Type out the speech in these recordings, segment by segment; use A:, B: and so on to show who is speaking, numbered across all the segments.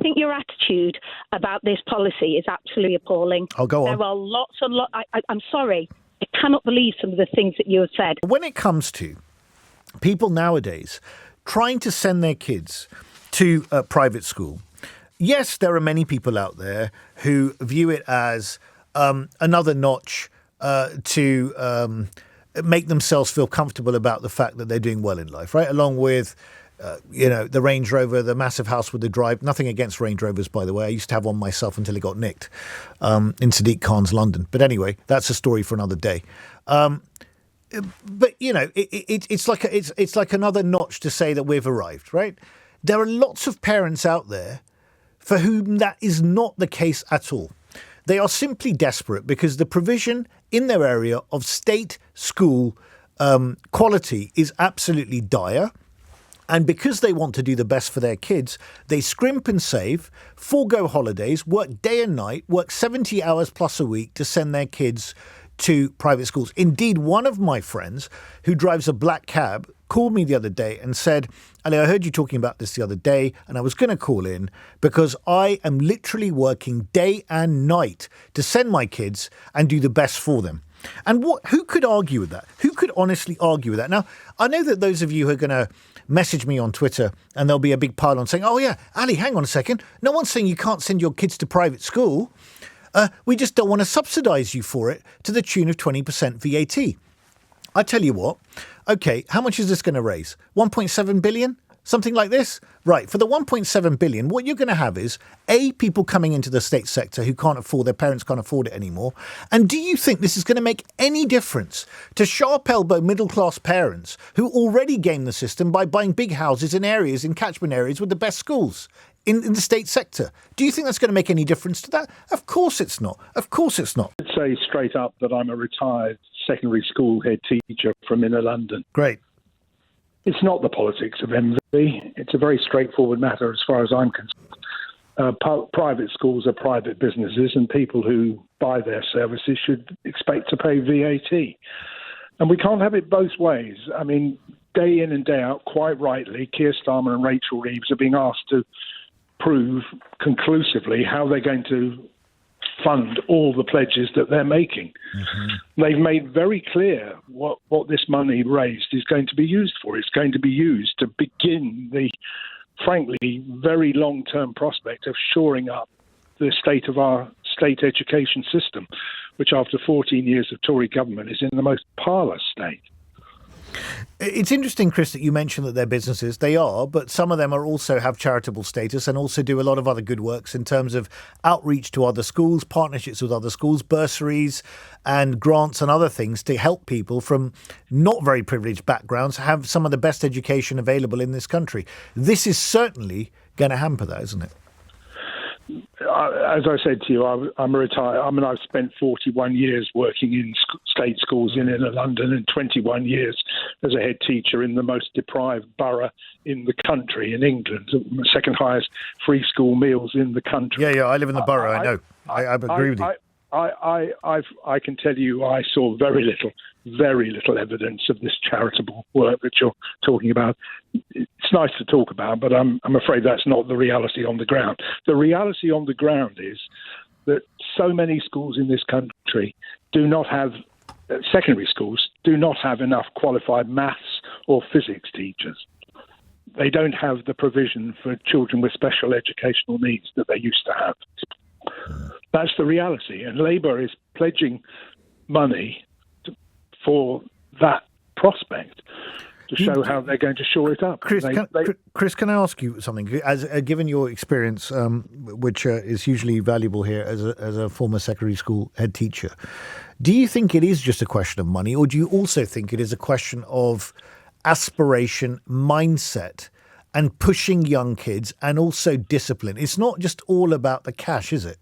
A: think your attitude about this policy is absolutely appalling.
B: I'll go on.
A: There are lots and lots. I'm sorry. I cannot believe some of the things that you have said.
B: When it comes to people nowadays trying to send their kids to a private school, yes, there are many people out there who view it as another notch to make themselves feel comfortable about the fact that they're doing well in life, right? Along with, the Range Rover, the massive house with the drive. Nothing against Range Rovers, by the way. I used to have one myself until it got nicked in Sadiq Khan's London. But anyway, that's a story for another day. But, it's like another notch to say that we've arrived, right? There are lots of parents out there for whom that is not the case at all. They are simply desperate because the provision in their area of state school quality is absolutely dire. And because they want to do the best for their kids, they scrimp and save, forego holidays, work day and night, work 70 hours plus a week to send their kids to private schools. Indeed, one of my friends who drives a black cab called me the other day and said, Ali, I heard you talking about this the other day and I was going to call in because I am literally working day and night to send my kids and do the best for them. And who could argue with that? Who could honestly argue with that? Now, I know that those of you who are going to message me on Twitter and there'll be a big pile on saying, oh yeah, Ali, hang on a second. No one's saying you can't send your kids to private school. We just don't want to subsidise you for it to the tune of 20% VAT. I tell you what, okay, how much is this going to raise? 1.7 billion? Something like this? Right, for the 1.7 billion, what you're going to have is, A, people coming into the state sector who can't afford, their parents can't afford it anymore. And do you think this is going to make any difference to sharp elbow middle class parents who already game the system by buying big houses in areas, in catchment areas with the best schools in the state sector? Do you think that's going to make any difference to that? Of course it's not. Of course it's not.
C: I'd say straight up that I'm a retired secondary school head teacher from inner London.
B: Great.
C: It's not the politics of envy. It's a very straightforward matter as far as I'm concerned. Private schools are private businesses and people who buy their services should expect to pay VAT. And we can't have it both ways. I mean, day in and day out, quite rightly, Keir Starmer and Rachel Reeves are being asked to prove conclusively how they're going to fund all the pledges that they're making. Mm-hmm. They've made very clear what this money raised is going to be used for. It's going to be used to begin the, frankly, very long-term prospect of shoring up the state of our state education system, which after 14 years of Tory government is in the most parlous state.
B: It's interesting, Chris, that you mentioned that they're businesses. They are, but some of them are also have charitable status and also do a lot of other good works in terms of outreach to other schools, partnerships with other schools, bursaries and grants and other things to help people from not very privileged backgrounds have some of the best education available in this country. This is certainly going to hamper that, isn't it?
C: As I said to you, I'm a retired. I mean, I've spent 41 years working in state schools in inner London and 21 years as a head teacher in the most deprived borough in the country, in England, the second highest free school meals in the country.
B: Yeah, I live in the borough. I know. I agree with you.
C: I can tell you I saw very little evidence of this charitable work that you're talking about. It's nice to talk about, but I'm afraid that's not the reality on the ground. The reality on the ground is that so many schools in this country do not have, secondary schools do not have enough qualified maths or physics teachers. They don't have the provision for children with special educational needs that they used to have. That's the reality. And Labour is pledging money for that prospect to show how they're going to shore it up.
B: Chris, can I ask you something? As given your experience, which is hugely valuable here as a former secondary school head teacher, do you think it is just a question of money, or do you also think it is a question of aspiration, mindset, and pushing young kids, and also discipline? It's not just all about the cash, is it?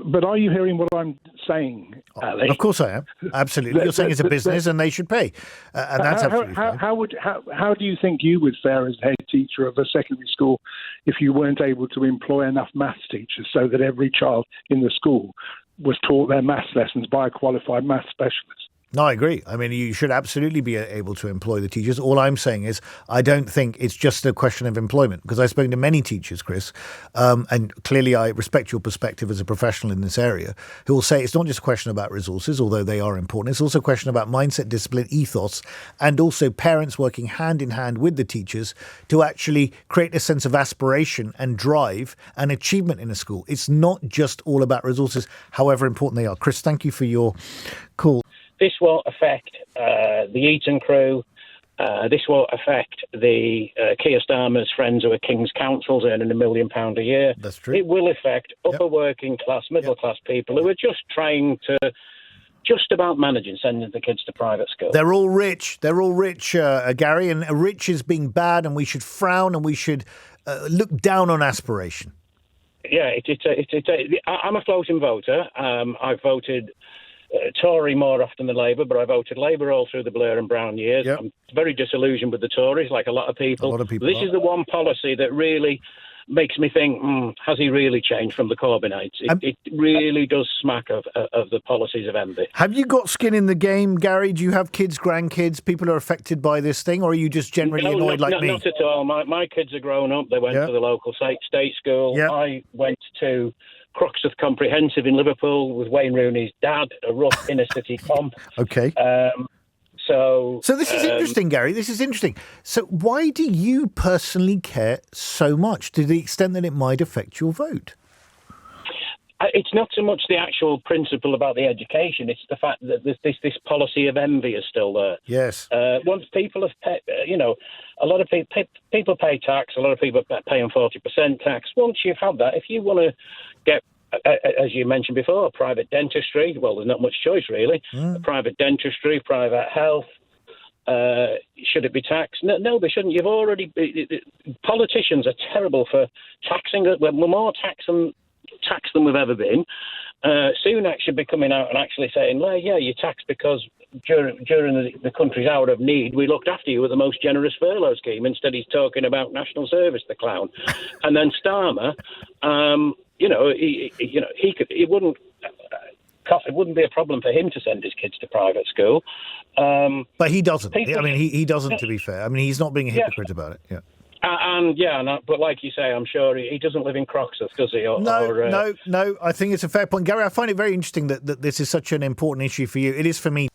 C: But are you hearing what I'm saying, Ali?
B: Of course I am. Absolutely. You're saying it's a business and they should pay. And that's absolutely fine.
C: How do you think you would fare as head teacher of a secondary school if you weren't able to employ enough maths teachers so that every child in the school was taught their maths lessons by a qualified maths specialist?
B: No, I agree. I mean, you should absolutely be able to employ the teachers. All I'm saying is I don't think it's just a question of employment, because I've spoken to many teachers, Chris, and clearly I respect your perspective as a professional in this area, who will say it's not just a question about resources, although they are important. It's also a question about mindset, discipline, ethos, and also parents working hand in hand with the teachers to actually create a sense of aspiration and drive and achievement in a school. It's not just all about resources, however important they are. Chris, thank you for your call.
D: This won't affect the Eton crew. This won't affect the Keir Starmer's friends who are King's Councils earning £1 million a year.
B: That's true.
D: It will affect upper working class, middle class people who are just trying to just about manage and sending the kids to private school.
B: They're all rich. They're all rich, Gary, and rich is being bad, and we should frown and we should look down on aspiration.
D: Yeah, I'm a floating voter. I voted Tory more often than Labour, but I voted Labour all through the Blair and Brown years.
B: Yep.
D: I'm very disillusioned with the Tories, like a lot of people. This is the one policy that really makes me think, has he really changed from the Corbynites? It really does smack of the policies of envy.
B: Have you got skin in the game, Gary? Do you have kids, grandkids, people who are affected by this thing, or are you just generally annoyed like me?
D: Not at all. My kids are grown up. They went to the local state school.
B: Yeah.
D: I went to Croxteth Comprehensive in Liverpool with Wayne Rooney's dad, a rough inner city comp.
B: Okay.
D: So
B: this is interesting, Gary. This is interesting. So why do you personally care so much, to the extent that it might affect your vote?
D: It's not so much the actual principle about the education. It's the fact that this policy of envy is still there.
B: Yes.
D: Once people have paid, a lot of people pay tax. A lot of people pay on 40% tax. Once you've had that, if you want to get, as you mentioned before, private dentistry, well, there's not much choice really. Private dentistry, private health. Should it be taxed? No, they shouldn't. Politicians are terrible for taxing. We're more tax than we've ever been. Sunak should be coming out and actually saying, well, yeah, you're taxed because during the country's hour of need, we looked after you with the most generous furlough scheme. Instead, he's talking about national service, the clown. And then Starmer, it wouldn't be a problem for him to send his kids to private school.
B: But he doesn't. He doesn't, to be fair. I mean, he's not being a hypocrite about it. Yeah.
D: But like you say, I'm sure he doesn't live in Croxteth, does he?
B: No. I think it's a fair point. Gary, I find it very interesting that this is such an important issue for you. It is for me.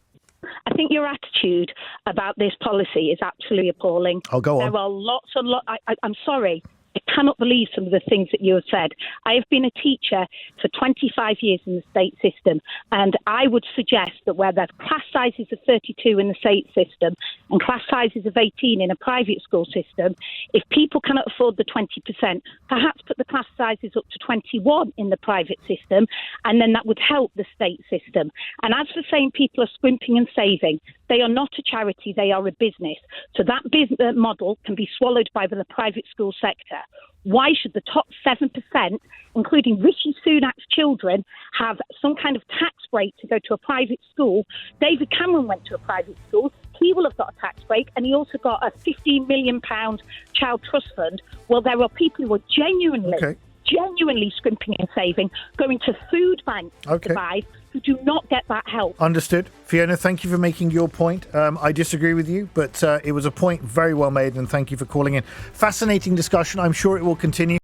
A: I think your attitude about this policy is absolutely appalling.
B: Oh, go on.
A: There are lots and lots. I'm sorry. I cannot believe some of the things that you have said. I have been a teacher for 25 years in the state system, and I would suggest that where there's class sizes of 32 in the state system and class sizes of 18 in a private school system, if people cannot afford the 20%, perhaps put the class sizes up to 21 in the private system, and then that would help the state system. And as for saying people are scrimping and saving, they are not a charity, they are a business. So that business model can be swallowed by the private school sector. Why should the top 7%, including Rishi Sunak's children, have some kind of tax break to go to a private school? David Cameron went to a private school. He will have got a tax break, and he also got a £15 million child trust fund. Well, there are people who are genuinely scrimping and saving, going to food banks to buy, who do not get that help.
B: Understood. Fiona, thank you for making your point. I disagree with you, but it was a point very well made, and thank you for calling in. Fascinating discussion. I'm sure it will continue.